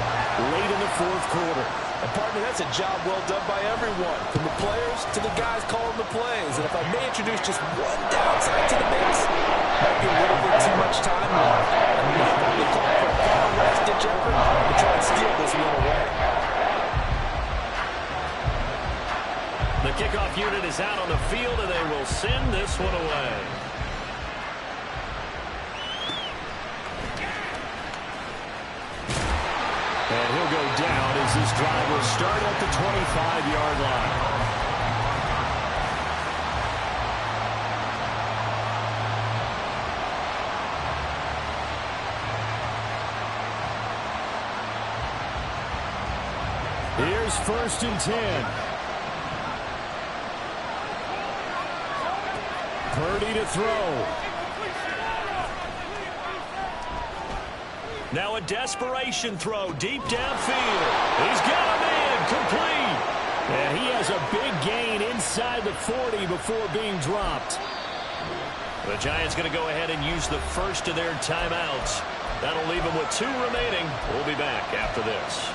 late in the fourth quarter. And, partner, that's a job well done by everyone, from the players to the guys calling the plays. And if I may introduce just one downside to the mix, might be a little bit too much time left. And we might want to call for a final last-ditch effort to try and steal this one away. The kickoff unit is out on the field, and they will send this one away. And he'll go down as this drive will start at the 25-yard line. Here's first and 10. Purdy to throw. Now a desperation throw deep downfield. He's got a man complete. And he has a big gain inside the 40 before being dropped. The Giants going to go ahead and use the first of their timeouts. That'll leave them with 2 remaining. We'll be back after this.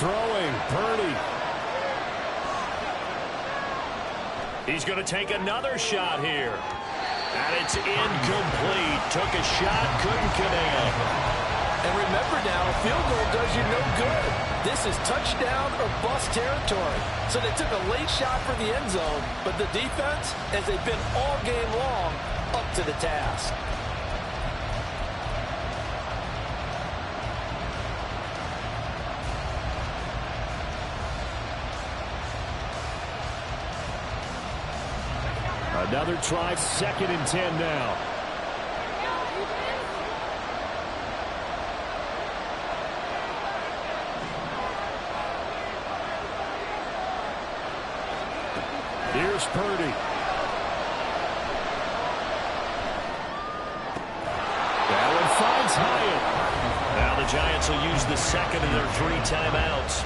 Throwing, Purdy. He's going to take another shot here. And it's incomplete. Took a shot, couldn't connect. And remember now, a field goal does you no good. This is touchdown or bust territory. So they took a late shot for the end zone, but the defense, as they've been all game long, up to the task. Another try, 2nd and 10 now. Here's Purdy. That one finds Hyatt. Now the Giants will use the second of their 3 timeouts.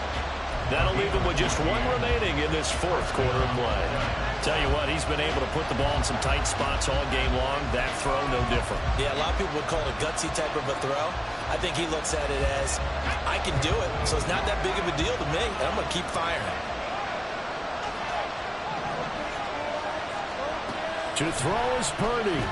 That'll leave them with just 1 remaining in this 4th quarter of play. Tell you what, he's been able to put the ball in some tight spots all game long. That throw, no different. Yeah, a lot of people would call it a gutsy type of a throw. I think he looks at it as, I can do it, so it's not that big of a deal to me, and I'm going to keep firing. To throw is Purdy.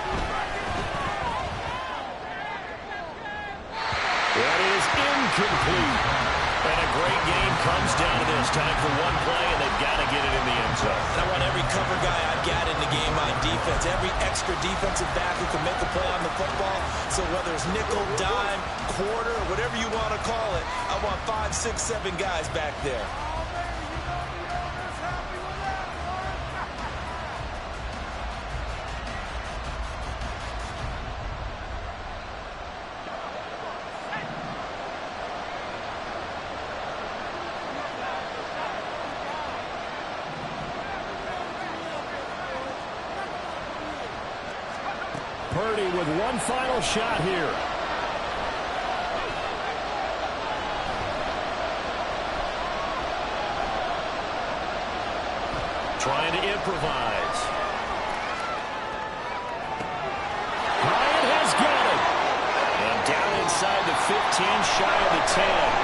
That is incomplete. And a great game comes down to this. Time for 1 play, and they've got to get it in the end zone. And I want every cover guy I've got in the game on defense, every extra defensive back who can make a play on the football. So whether it's nickel, dime, quarter, whatever you want to call it, I want 5, 6, 7 guys back there. Purdy with 1 final shot here. Trying to improvise. Bryant has got it. And down inside the 15, shy of the 10.